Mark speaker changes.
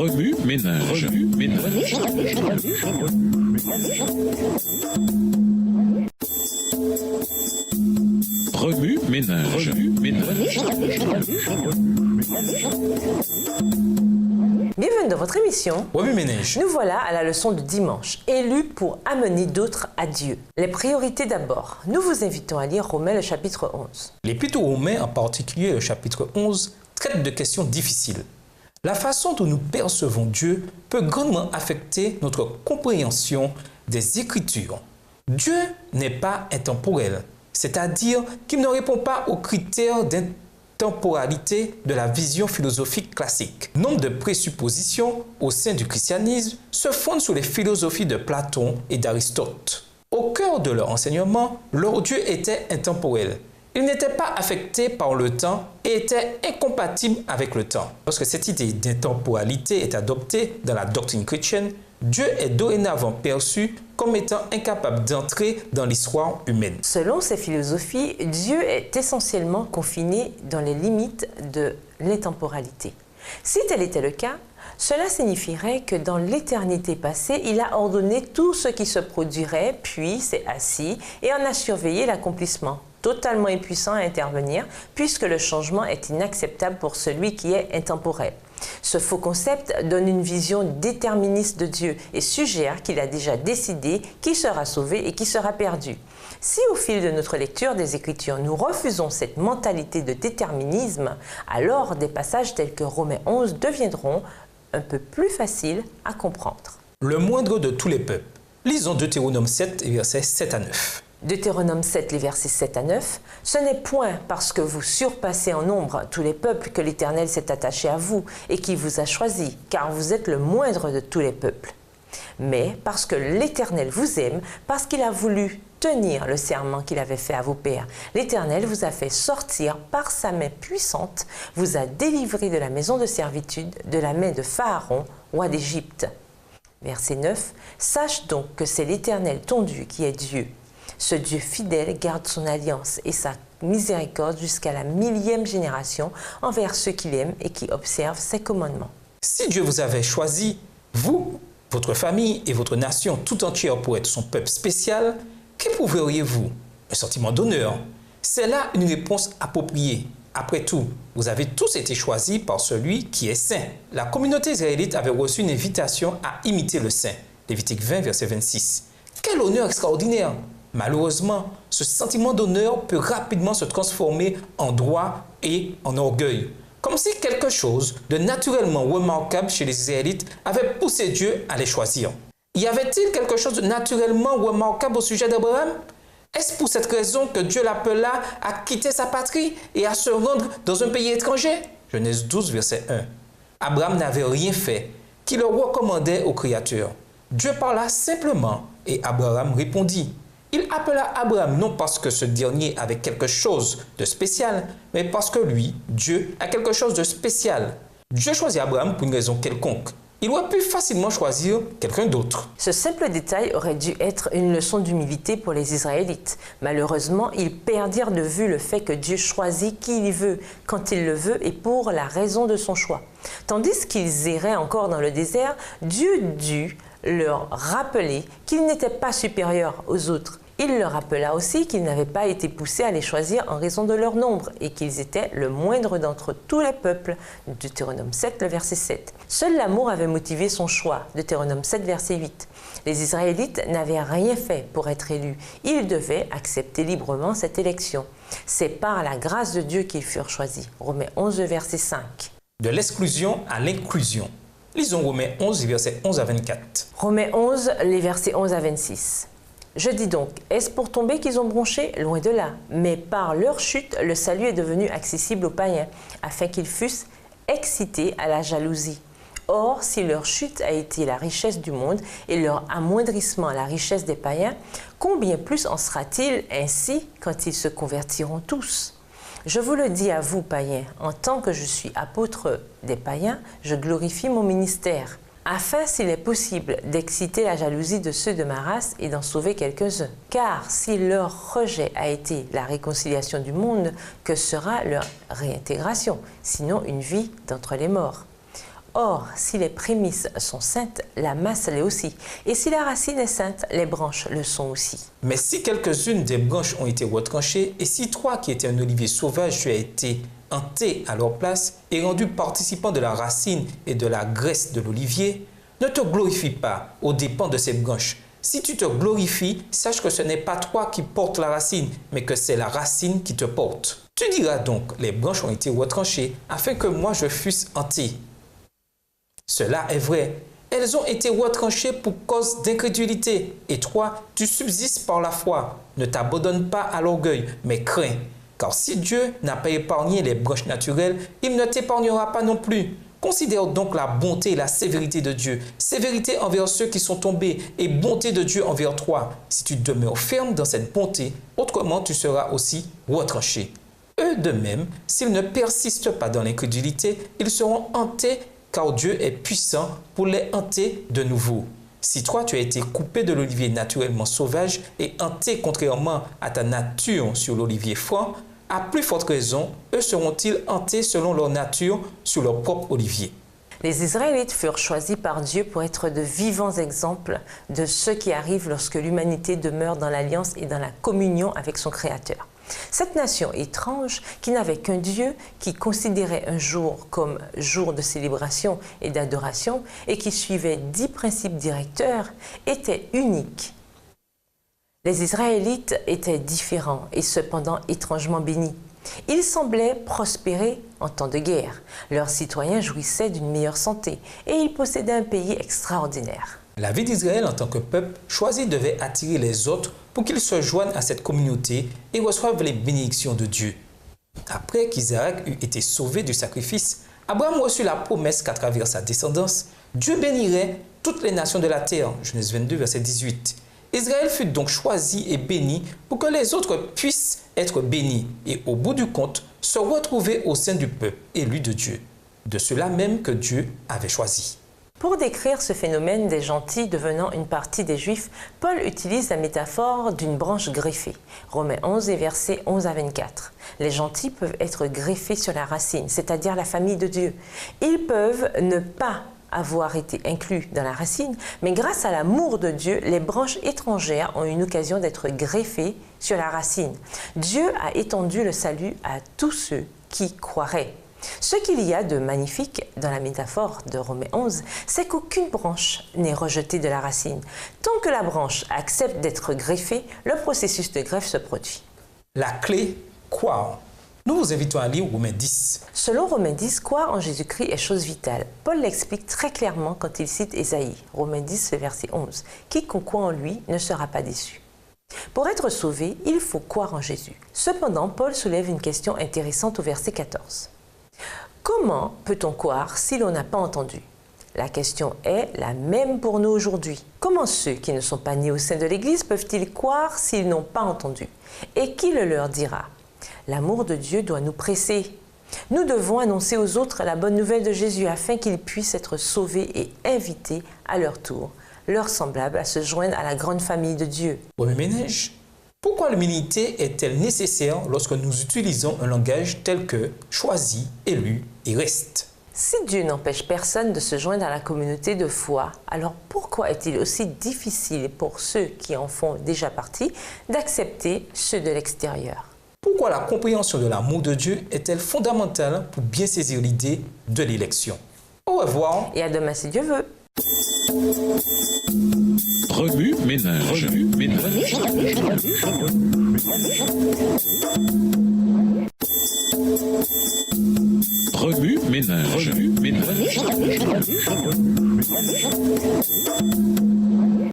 Speaker 1: Remue ménage. Remue ménage.
Speaker 2: Bienvenue dans votre émission
Speaker 3: Remue ménage.
Speaker 2: Nous voilà à la leçon de dimanche, élus pour amener d'autres à Dieu. Les priorités d'abord. Nous vous invitons à lire Romains le chapitre 11.
Speaker 3: L'Épître aux Romains, en particulier le chapitre 11, traite de questions difficiles. La façon dont nous percevons Dieu peut grandement affecter notre compréhension des Écritures. Dieu n'est pas intemporel, c'est-à-dire qu'il ne répond pas aux critères d'intemporalité de la vision philosophique classique. Nombre de présuppositions au sein du christianisme se fondent sur les philosophies de Platon et d'Aristote. Au cœur de leur enseignement, leur Dieu était intemporel. Il n'était pas affecté par le temps et était incompatible avec le temps. Lorsque cette idée d'intemporalité est adoptée dans la doctrine chrétienne, Dieu est dorénavant perçu comme étant incapable d'entrer dans l'histoire humaine.
Speaker 2: Selon ces philosophies, Dieu est essentiellement confiné dans les limites de l'intemporalité. Si tel était le cas, cela signifierait que dans l'éternité passée, il a ordonné tout ce qui se produirait, puis s'est assis et en a surveillé l'accomplissement, totalement impuissant à intervenir, puisque le changement est inacceptable pour celui qui est intemporel. Ce faux concept donne une vision déterministe de Dieu et suggère qu'il a déjà décidé qui sera sauvé et qui sera perdu. Si au fil de notre lecture des Écritures, nous refusons cette mentalité de déterminisme, alors des passages tels que Romains 11 deviendront un peu plus faciles à comprendre.
Speaker 3: Le moindre de tous les peuples. Lisons Deutéronome 7, versets 7 à 9.
Speaker 2: Deutéronome 7, les versets 7 à 9. « Ce n'est point parce que vous surpassez en nombre tous les peuples que l'Éternel s'est attaché à vous et qui vous a choisi, car vous êtes le moindre de tous les peuples. Mais parce que l'Éternel vous aime, parce qu'il a voulu tenir le serment qu'il avait fait à vos pères. L'Éternel vous a fait sortir par sa main puissante, vous a délivré de la maison de servitude, de la main de Pharaon, roi d'Égypte. » Verset 9. « Sache donc que c'est l'Éternel ton Dieu qui est Dieu. Ce Dieu fidèle garde son alliance et sa miséricorde jusqu'à la 1000e génération envers ceux qu'il aime et qui observent ses commandements. »
Speaker 3: Si Dieu vous avait choisi, vous, votre famille et votre nation tout entière pour être son peuple spécial, qu'éprouveriez-vous? Un sentiment d'honneur. C'est là une réponse appropriée. Après tout, vous avez tous été choisis par celui qui est saint. La communauté israélite avait reçu une invitation à imiter le saint. Lévitique 20, verset 26. Quel honneur extraordinaire! Malheureusement, ce sentiment d'honneur peut rapidement se transformer en droit et en orgueil. Comme si quelque chose de naturellement remarquable chez les Israélites avait poussé Dieu à les choisir. Y avait-il quelque chose de naturellement remarquable au sujet d'Abraham? Est-ce pour cette raison que Dieu l'appela à quitter sa patrie et à se rendre dans un pays étranger? Genèse 12, verset 1. Abraham n'avait rien fait qui le recommandait au Créateur. Dieu parla simplement et Abraham répondit. Il appela Abraham non parce que ce dernier avait quelque chose de spécial, mais parce que lui, Dieu, a quelque chose de spécial. Dieu choisit Abraham pour une raison quelconque. Il aurait pu facilement choisir quelqu'un d'autre.
Speaker 2: Ce simple détail aurait dû être une leçon d'humilité pour les Israélites. Malheureusement, ils perdirent de vue le fait que Dieu choisit qui il veut, quand il le veut et pour la raison de son choix. Tandis qu'ils erraient encore dans le désert, Dieu dut leur rappeler qu'ils n'étaient pas supérieurs aux autres. Il leur rappela aussi qu'ils n'avaient pas été poussés à les choisir en raison de leur nombre et qu'ils étaient le moindre d'entre tous les peuples. Deutéronome 7, le verset 7. Seul l'amour avait motivé son choix. Deutéronome 7, verset 8. Les Israélites n'avaient rien fait pour être élus. Ils devaient accepter librement cette élection. C'est par la grâce de Dieu qu'ils furent choisis. Romains 11, verset 5.
Speaker 3: De l'exclusion à l'inclusion. Lisons Romains 11, versets 11 à 24.
Speaker 2: Romains 11, les versets 11 à 26. Je dis donc, est-ce pour tomber qu'ils ont bronché? Loin de là. Mais par leur chute, le salut est devenu accessible aux païens, afin qu'ils fussent excités à la jalousie. Or, si leur chute a été la richesse du monde et leur amoindrissement la richesse des païens, combien plus en sera-t-il ainsi quand ils se convertiront tous? Je vous le dis à vous, païens, en tant que je suis apôtre des païens, je glorifie mon ministère, afin, s'il est possible, d'exciter la jalousie de ceux de ma race et d'en sauver quelques-uns. Car si leur rejet a été la réconciliation du monde, que sera leur réintégration, sinon une vie d'entre les morts? Or, si les prémices sont saintes, la masse l'est aussi. Et si la racine est sainte, les branches le sont aussi.
Speaker 3: Mais si quelques-unes des branches ont été retranchées, et si toi qui étais un olivier sauvage, tu as été hanté à leur place et rendu participant de la racine et de la graisse de l'olivier, ne te glorifie pas aux dépens de ces branches. Si tu te glorifies, sache que ce n'est pas toi qui portes la racine, mais que c'est la racine qui te porte. Tu diras donc, les branches ont été retranchées afin que moi je fusse hanté. Cela est vrai. Elles ont été retranchées pour cause d'incrédulité. Et toi, tu subsistes par la foi. Ne t'abandonne pas à l'orgueil, mais crains. Car si Dieu n'a pas épargné les branches naturelles, il ne t'épargnera pas non plus. Considère donc la bonté et la sévérité de Dieu. Sévérité envers ceux qui sont tombés et bonté de Dieu envers toi. Si tu demeures ferme dans cette bonté, autrement tu seras aussi retranché. Eux de même, s'ils ne persistent pas dans l'incrédulité, ils seront hantés car Dieu est puissant pour les hanter de nouveau. Si toi tu as été coupé de l'olivier naturellement sauvage et hanté contrairement à ta nature sur l'olivier franc, à plus forte raison, eux seront-ils hantés selon leur nature sur leur propre olivier.
Speaker 2: Les Israélites furent choisis par Dieu pour être de vivants exemples de ce qui arrive lorsque l'humanité demeure dans l'alliance et dans la communion avec son Créateur. Cette nation étrange, qui n'avait qu'un Dieu, qui considérait un jour comme jour de célébration et d'adoration et qui suivait 10 principes directeurs, était unique. Les Israélites étaient différents et cependant étrangement bénis. Ils semblaient prospérer en temps de guerre. Leurs citoyens jouissaient d'une meilleure santé et ils possédaient un pays extraordinaire.
Speaker 3: La vie d'Israël en tant que peuple choisi devait attirer les autres pour qu'ils se joignent à cette communauté et reçoivent les bénédictions de Dieu. Après qu'Isaac eut été sauvé du sacrifice, Abraham reçut la promesse qu'à travers sa descendance, Dieu bénirait toutes les nations de la terre. Genèse 22, verset 18. Israël fut donc choisi et béni pour que les autres puissent être bénis et au bout du compte se retrouver au sein du peuple élu de Dieu, de ceux-là même que Dieu avait choisi.
Speaker 2: Pour décrire ce phénomène des gentils devenant une partie des Juifs, Paul utilise la métaphore d'une branche greffée. Romains 11 et versets 11 à 24. Les gentils peuvent être greffés sur la racine, c'est-à-dire la famille de Dieu. Ils peuvent ne pas avoir été inclus dans la racine, mais grâce à l'amour de Dieu, les branches étrangères ont une occasion d'être greffées sur la racine. Dieu a étendu le salut à tous ceux qui croiraient. Ce qu'il y a de magnifique dans la métaphore de Romains 11, c'est qu'aucune branche n'est rejetée de la racine. Tant que la branche accepte d'être greffée, le processus de greffe se produit.
Speaker 3: La clé, croire. Nous vous invitons à lire Romains 10.
Speaker 2: Selon Romains 10, croire en Jésus-Christ est chose vitale. Paul l'explique très clairement quand il cite Ésaïe, Romains 10, verset 11. « Quiconque croit en lui ne sera pas déçu ». Pour être sauvé, il faut croire en Jésus. Cependant, Paul soulève une question intéressante au verset 14. Comment peut-on croire si l'on n'a pas entendu? La question est la même pour nous aujourd'hui. Comment ceux qui ne sont pas nés au sein de l'Église peuvent-ils croire s'ils n'ont pas entendu? Et qui le leur dira? L'amour de Dieu doit nous presser. Nous devons annoncer aux autres la bonne nouvelle de Jésus afin qu'ils puissent être sauvés et invités à leur tour, leurs semblables, à se joindre à la grande famille de Dieu.
Speaker 3: Premier ménage. Pourquoi l'humilité est-elle nécessaire lorsque nous utilisons un langage tel que choisi, élu et reste?
Speaker 2: Si Dieu n'empêche personne de se joindre à la communauté de foi, alors pourquoi est-il aussi difficile pour ceux qui en font déjà partie d'accepter ceux de l'extérieur?
Speaker 3: Pourquoi la compréhension de l'amour de Dieu est-elle fondamentale pour bien saisir l'idée de l'élection? Au revoir.
Speaker 2: Et à demain si Dieu veut.
Speaker 1: Remue ménage. Remue ménage. Remue ménage. Remue ménage.